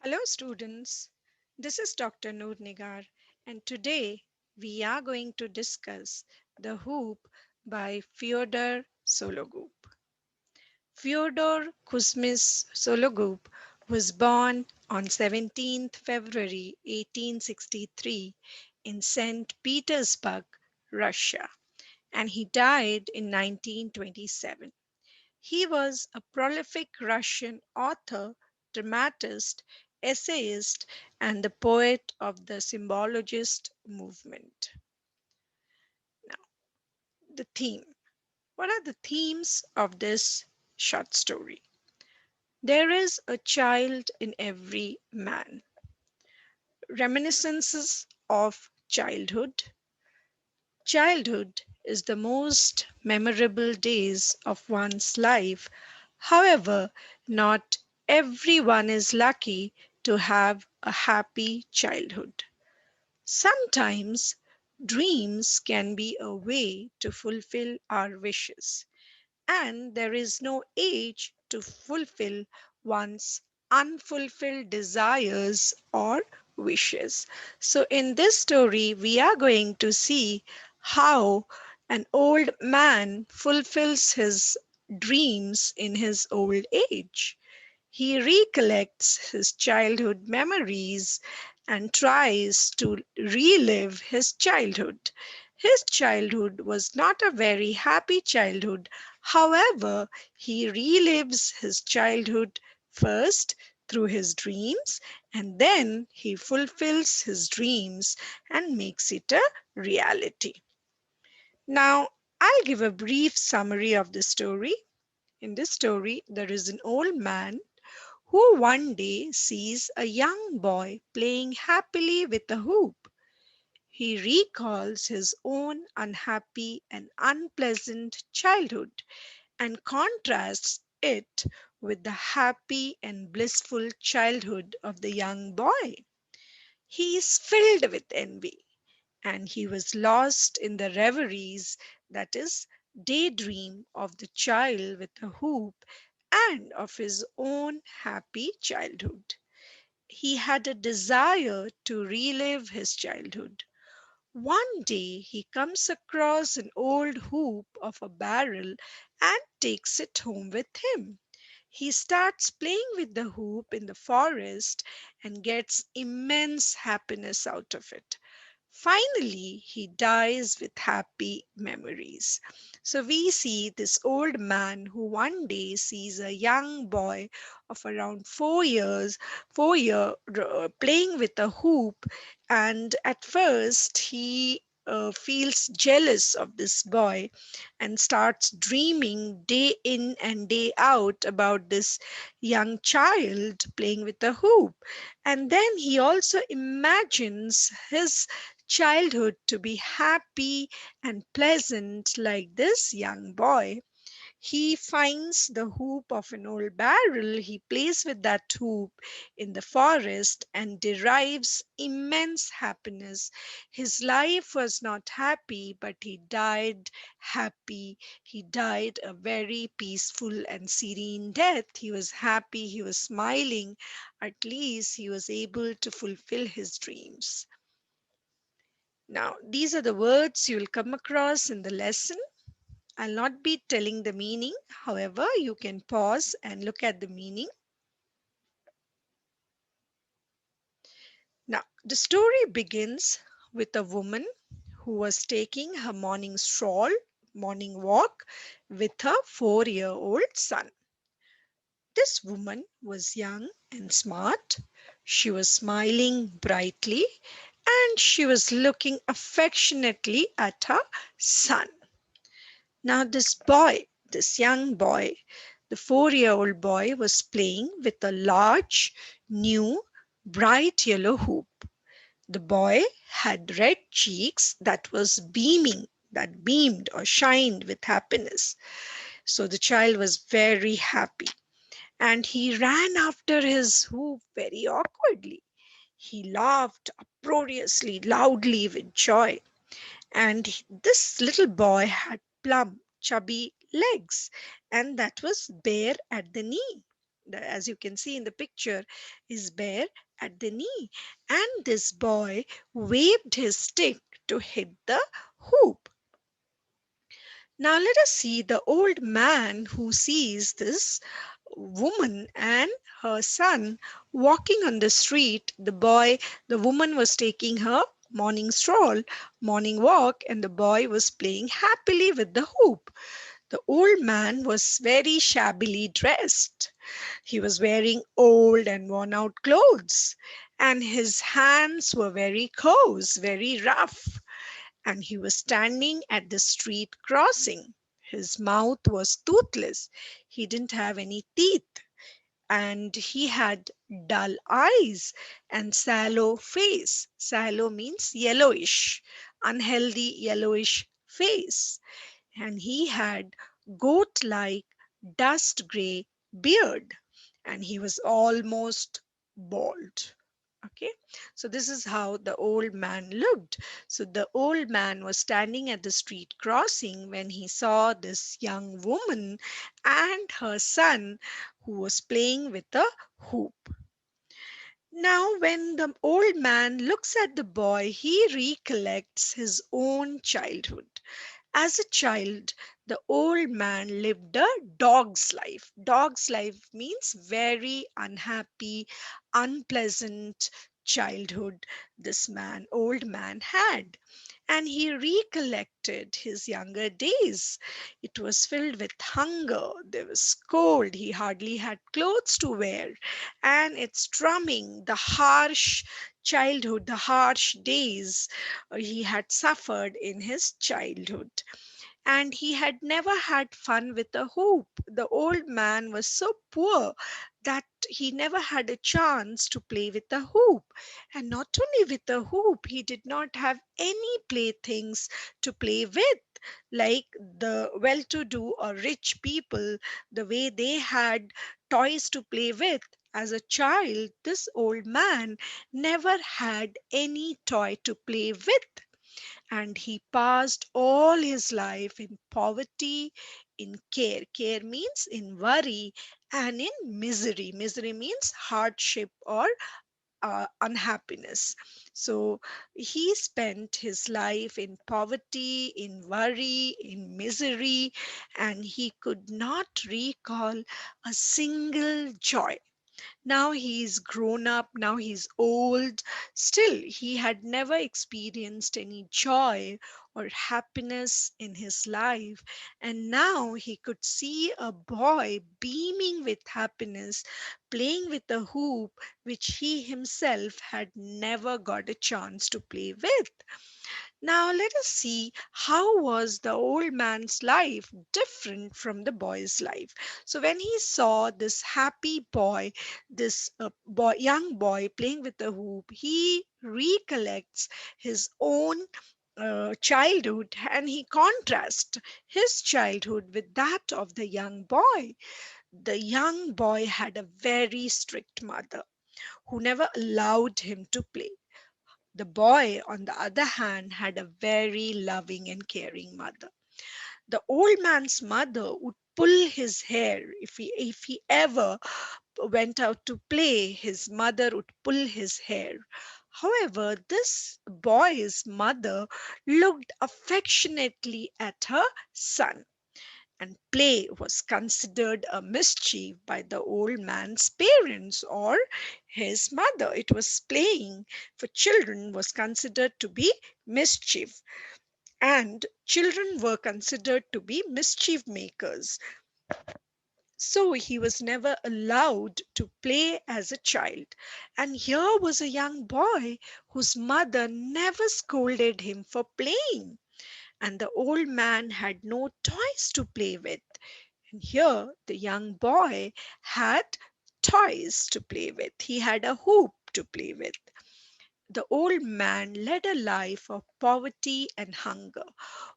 Hello students, this is Dr.NoorNigar and today we are going to discuss The Hoop by Fyodor Sologub. Fyodor Kuzmis Sologub was born on 17th February 1863 in St. Petersburg, Russia, and he died in 1927. He was a prolific Russian author, dramatist, essayist, and the poet of the symbologist movement. Now, the theme. What are the themes of this short story? There is a child in every man. Reminiscences of childhood. Childhood is the most memorable days of one's life. However, not everyone is lucky to have a happy childhood. Sometimes dreams can be a way to fulfill our wishes, and there is no age to fulfill one's unfulfilled desires or wishes. So, in this story, we are going to see how an old man fulfills his dreams in his old age. He recollects his childhood memories and tries to relive his childhood. His childhood was not a very happy childhood. However, he relives his childhood first through his dreams and then he fulfills his dreams and makes it a reality. Now, I'll give a brief summary of the story. In this story, there is an old man who one day sees a young boy playing happily with a hoop. He recalls his own unhappy and unpleasant childhood and contrasts it with the happy and blissful childhood of the young boy. He is filled with envy and he was lost in the reveries, that is, daydream of the child with a hoop and of his own happy childhood. He had a desire to relive his childhood. One day he comes across an old hoop of a barrel and takes it home with him. He starts playing with the hoop in the forest and gets immense happiness out of it. Finally, he dies with happy memories. So we see this old man who one day sees a young boy of around 4 years, playing with a hoop, and at first he feels jealous of this boy and starts dreaming day in and day out about this young child playing with a hoop. And then he also imagines his childhood to be happy and pleasant like this young boy. He finds the hoop of an old barrel. He plays with that hoop in the forest and derives immense happiness. His life was not happy, but he died happy. He died a very peaceful and serene death. He was happy, he was smiling. At least he was able to fulfill his dreams. Now, these are the words you will come across in the lesson. I'll not be telling the meaning. However, you can pause and look at the meaning. Now, the story begins with a woman who was taking her morning walk with her 4-year-old son. This woman was young and smart. She was smiling brightly and she was looking affectionately at her son. Now, this young boy, the 4-year-old boy, was playing with a large, new, bright yellow hoop. The boy had red cheeks that beamed or shined with happiness. So the child was very happy and he ran after his hoop very awkwardly. He laughed uproariously, loudly with joy. And this little boy had plump, chubby legs, and that was bare at the knee. as you can see in the picture, is bare at the knee, and this boy waved his stick to hit the hoop. Now let us see the old man who sees this woman and her son walking on the street. The woman was taking her morning stroll, morning walk, and the boy was playing happily with the hoop. The old man was very shabbily dressed. He was wearing old and worn out clothes, and his hands were very coarse, very rough, and he was standing at the street crossing. His mouth was toothless. He didn't have any teeth, and he had dull eyes and sallow face. Sallow means yellowish, unhealthy yellowish face. And he had goat like dust gray beard, and he was almost bald. Okay, so this is how the old man looked. So the old man was standing at the street crossing when he saw this young woman and her son who was playing with a hoop. Now, when the old man looks at the boy, he recollects his own childhood. As a child, the old man lived a dog's life. Dog's life means very unhappy, unpleasant childhood old man had. And he recollected his younger days. It was filled with hunger, there was cold, he hardly had clothes to wear, and it's drumming, the harsh childhood, the harsh days he had suffered in his childhood. And he had never had fun with a hoop. The old man was so poor that he never had a chance to play with a hoop. And not only with a hoop, he did not have any playthings to play with. Like the well to do or rich people, the way they had toys to play with. As a child, this old man never had any toy to play with, and he passed all his life in poverty, in care. Care means in worry, and in misery. Misery means hardship or unhappiness. So he spent his life in poverty, in worry, in misery, and he could not recall a single joy. Now he's grown up, now he's old. Still, he had never experienced any joy or happiness in his life. And now he could see a boy beaming with happiness, playing with a hoop which he himself had never got a chance to play with. Now let us see how was the old man's life different from the boy's life. So when he saw this happy boy, young boy playing with the hoop, he recollects his own childhood, and he contrasts his childhood with that of the young boy. The young boy had a very strict mother who never allowed him to play. The boy, on the other hand, had a very loving and caring mother. The old man's mother would pull his hair if he ever went out to play. His mother would pull his hair. However, this boy's mother looked affectionately at her son, and play was considered a mischief by the old man's parents or his mother. It was playing for children was considered to be mischief, and children were considered to be mischief makers. So he was never allowed to play as a child. And here was a young boy whose mother never scolded him for playing, and the old man had no toys to play with. And here the young boy had toys to play with. He had a hoop to play with. The old man led a life of poverty and hunger.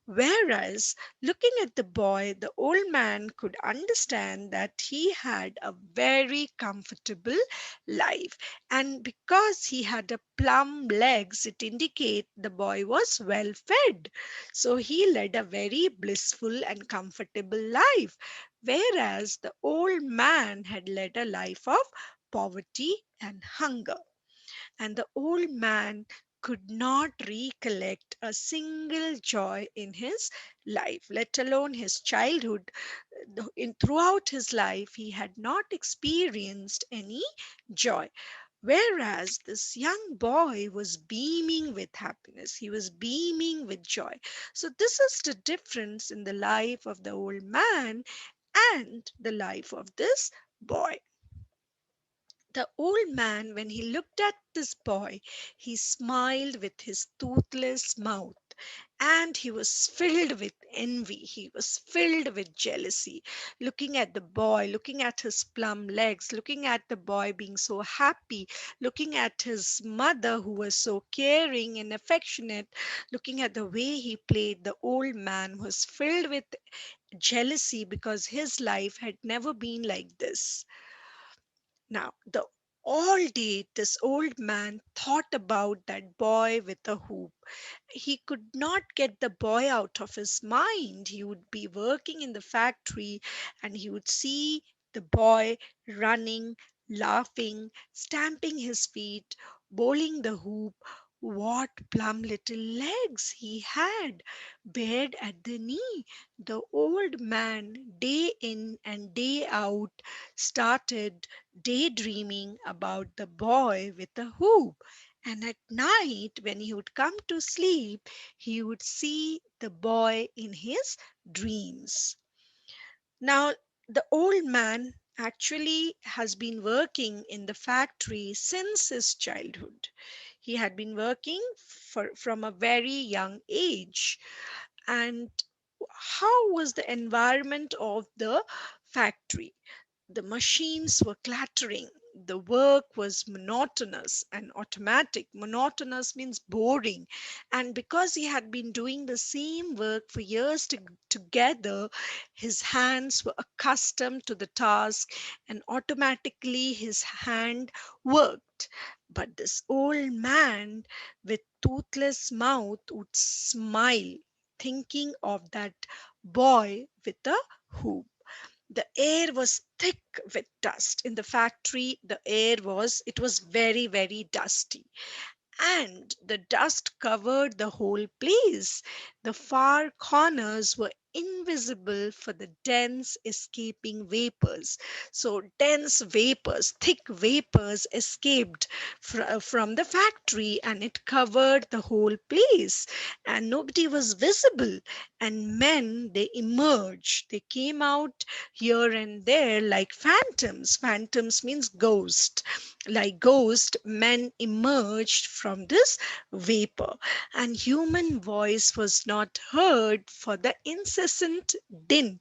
Whereas, looking at the boy, the old man could understand that he had a very comfortable life. And because he had a plump legs, it indicates the boy was well fed. So he led a very blissful and comfortable life. whereas the old man had led a life of poverty and hunger. And the old man could not recollect a single joy in his life, let alone his childhood. Throughout his life, he had not experienced any joy. Whereas this young boy was beaming with happiness, he was beaming with joy. So, this is the difference in the life of the old man and the life of this boy. The old man, when he looked at this boy, he smiled with his toothless mouth. And he was filled with envy. He was filled with jealousy. Looking at the boy, looking at his plump legs, looking at the boy being so happy, looking at his mother who was so caring and affectionate, looking at the way he played, the old man was filled with jealousy because his life had never been like this. Now, the all day this old man thought about that boy with the hoop. He could not get the boy out of his mind. He would be working in the factory and he would see the boy running, laughing, stamping his feet, bowling the hoop. What plump little legs he had, bared at the knee. The old man, day in and day out, started daydreaming about the boy with the hoop. And at night, when he would come to sleep, he would see the boy in his dreams. Now, the old man actually has been working in the factory since his childhood. He had been working from a very young age. And how was the environment of the factory? The machines were clattering. The work was monotonous and automatic. Monotonous means boring. And because he had been doing the same work for years together, his hands were accustomed to the task and automatically his hand worked. But this old man with toothless mouth would smile thinking of that boy with the hoop. The air was thick with dust in the factory. The air was, it was very, very dusty, and the dust covered the whole place. The far corners were invisible for the dense escaping vapors. So, dense vapors, thick vapors escaped from the factory and it covered the whole place, and nobody was visible. And men, they emerged, they came out here and there like phantoms. Phantoms means ghost. Like ghost, men emerged from this vapor, and human voice was not heard for the incessant din.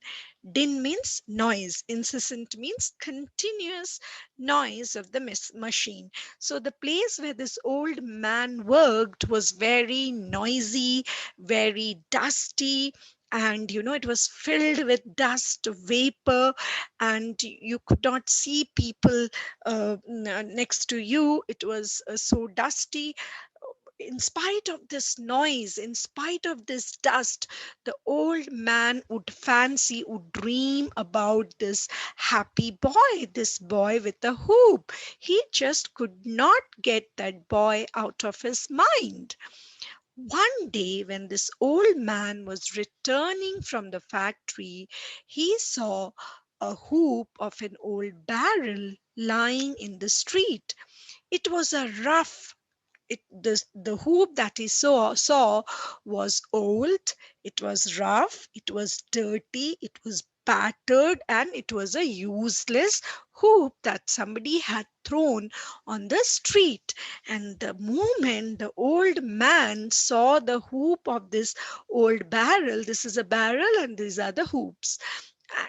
Din means noise. Incessant means continuous noise of the machine. So the place where this old man worked was very noisy, very dusty, and it was filled with dust, vapor, and you could not see people next to you. It was so dusty. In spite of this noise, in spite of this dust, the old man would dream about this happy boy, this boy with the hoop. He just could not get that boy out of his mind. One day, when this old man was returning from the factory, he saw a hoop of an old barrel lying in the street. It was a rough the hoop that he saw was old, it was rough, it was dirty, it was battered, and it was a useless hoop that somebody had thrown on the street. And the moment the old man saw the hoop of this old barrel, this is a barrel and these are the hoops,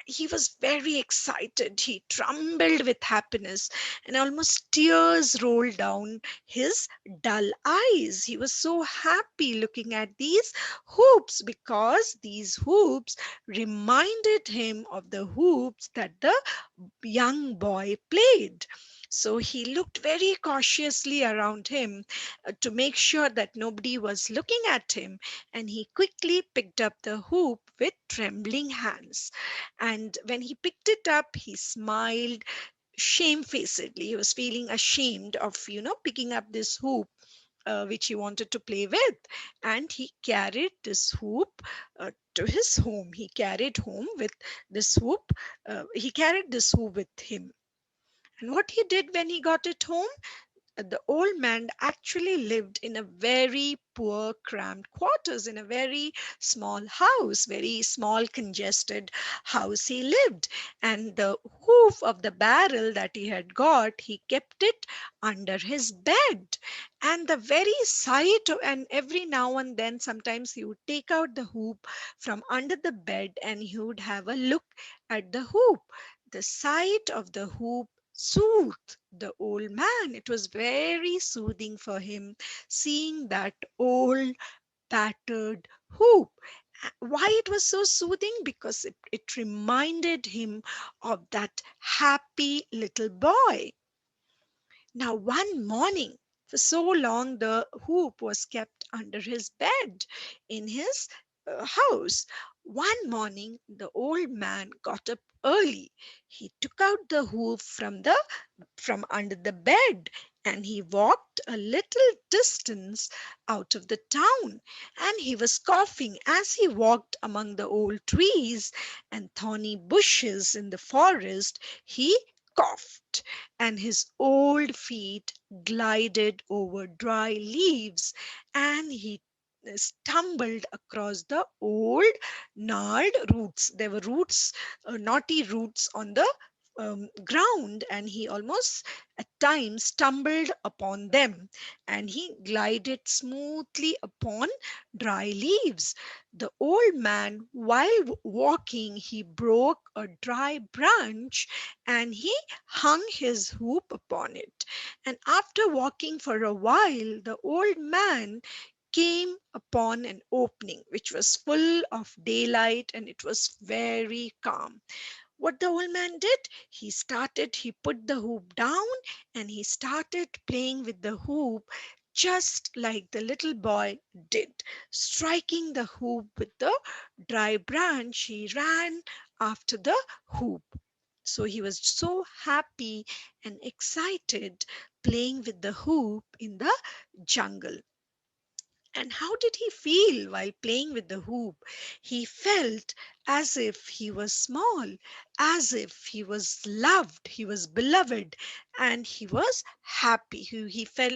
he was very excited. He trembled with happiness, and almost tears rolled down his dull eyes. He was so happy looking at these hoops because these hoops reminded him of the hoops that the young boy played. So he looked very cautiously around him to make sure that nobody was looking at him, and he quickly picked up the hoop with trembling hands. And when he picked it up, he smiled shamefacedly. He was feeling ashamed of, picking up this hoop. Which he wanted to play with, and he carried this hoop to his home. He carried home with this hoop. He carried this hoop with him. And what he did when he got it home, the old man actually lived in a very poor, cramped quarters, in a very small house, very small, congested house he lived. And the hoof of the barrel that he had got, he kept it under his bed. And the very sight, and every now and then, sometimes he would take out the hoop from under the bed and he would have a look at the hoop. The sight of the hoop soothed the old man. It was very soothing for him seeing that old battered hoop. Why it was so soothing? Because it reminded him of that happy little boy. Now, one morning, for so long, the hoop was kept under his bed in his house. One morning, the old man got up early. He took out the hoop from under the bed, and he walked a little distance out of the town. And he was coughing as he walked among the old trees and thorny bushes in the forest. He coughed, and his old feet glided over dry leaves, and he stumbled across the old gnarled roots. There were knotty roots on the ground, and he almost at times stumbled upon them, and he glided smoothly upon dry leaves. The old man, while walking, he broke a dry branch and he hung his hoop upon it. And after walking for a while, the old man came upon an opening which was full of daylight, and it was very calm. What the old man did, he put the hoop down and he started playing with the hoop just like the little boy did. Striking the hoop with the dry branch, he ran after the hoop. So he was so happy and excited playing with the hoop in the jungle. And how did he feel while playing with the hoop? He felt as if he was small, as if he was loved, he was beloved, and he was happy. He felt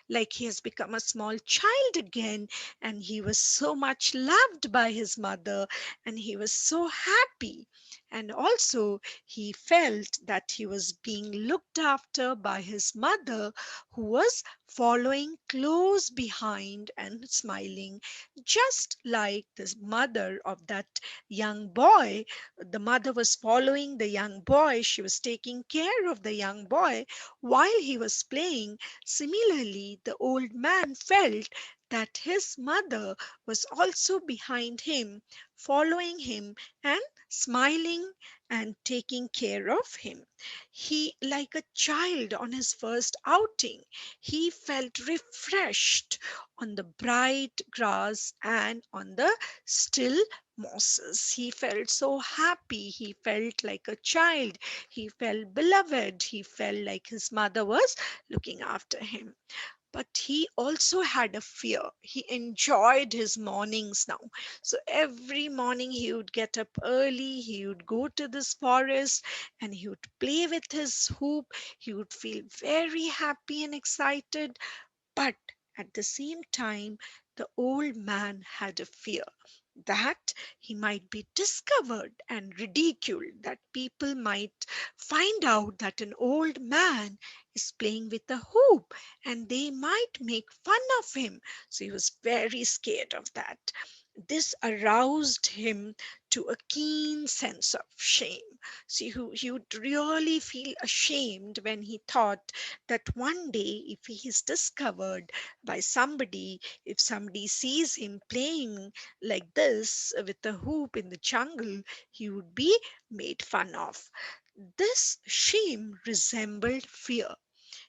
like he has become a small child again, and he was so much loved by his mother, and he was so happy. And also, he felt that he was being looked after by his mother, who was following close behind and smiling, just like the mother of that young boy. The mother was following the young boy, she was taking care of the young boy while he was playing. Similarly, the old man felt that his mother was also behind him, following him and smiling and taking care of him. He, like a child on his first outing, he felt refreshed on the bright grass and on the still mosses. He felt so happy. He felt like a child. He felt beloved. He felt like his mother was looking after him. But he also had a fear. He enjoyed his mornings now. So every morning he would get up early, he would go to this forest and he would play with his hoop. He would feel very happy and excited. But at the same time, the old man had a fear that he might be discovered and ridiculed, that people might find out that an old man is playing with a hoop and they might make fun of him. So he was very scared of that. This aroused him to a keen sense of shame. See, he would really feel ashamed when he thought that one day, if he is discovered by somebody, if somebody sees him playing like this with a hoop in the jungle, he would be made fun of. This shame resembled fear.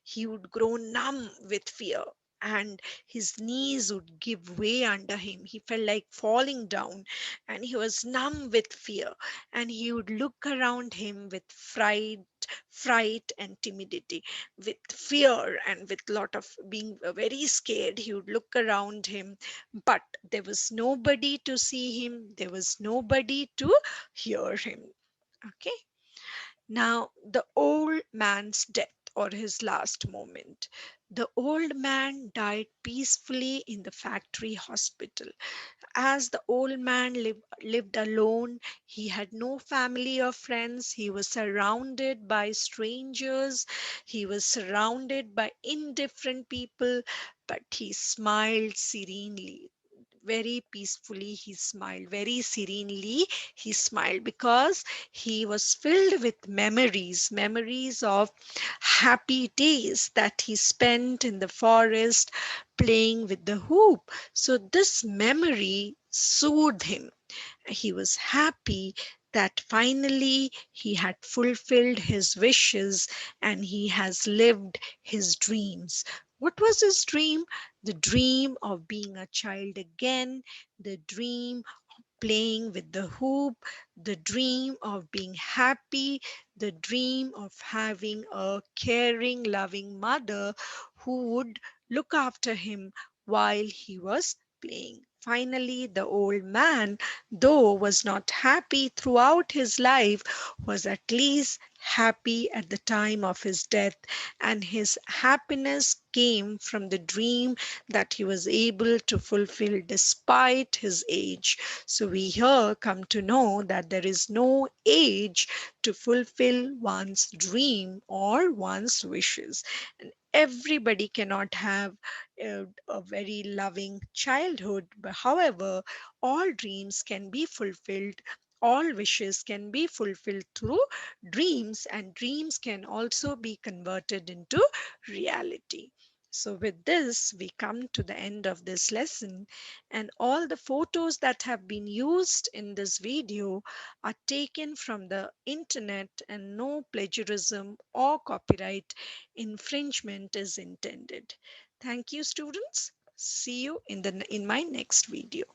He would grow numb with fear, and his knees would give way under him. He felt like falling down, and he was numb with fear, and he would look around him with fright and timidity, with fear and with lot of being very scared. He would look around him, but there was nobody to see him, there was nobody to hear him. Okay. Now, the old man's death, or his last moment. The old man died peacefully in the factory hospital. As the old man lived alone, he had no family or friends. He was surrounded by strangers. He was surrounded by indifferent people, but he smiled serenely. Very peacefully, he smiled. Very serenely, he smiled because he was filled with memories of happy days that he spent in the forest playing with the hoop. So, this memory soothed him. He was happy that finally he had fulfilled his wishes and he has lived his dreams. What was his dream? The dream of being a child again, the dream playing with the hoop, the dream of being happy, the dream of having a caring, loving mother who would look after him while he was playing. Finally, the old man, though was not happy throughout his life, was at least happy at the time of his death, and his happiness came from the dream that he was able to fulfill despite his age. So we here come to know that there is no age to fulfill one's dream or one's wishes. And everybody cannot have a very loving childhood. But however, all dreams can be fulfilled. All wishes can be fulfilled through dreams, and dreams can also be converted into reality. So, with this, we come to the end of this lesson, and all the photos that have been used in this video are taken from the internet, and no plagiarism or copyright infringement is intended. Thank you, students. See you in my next video.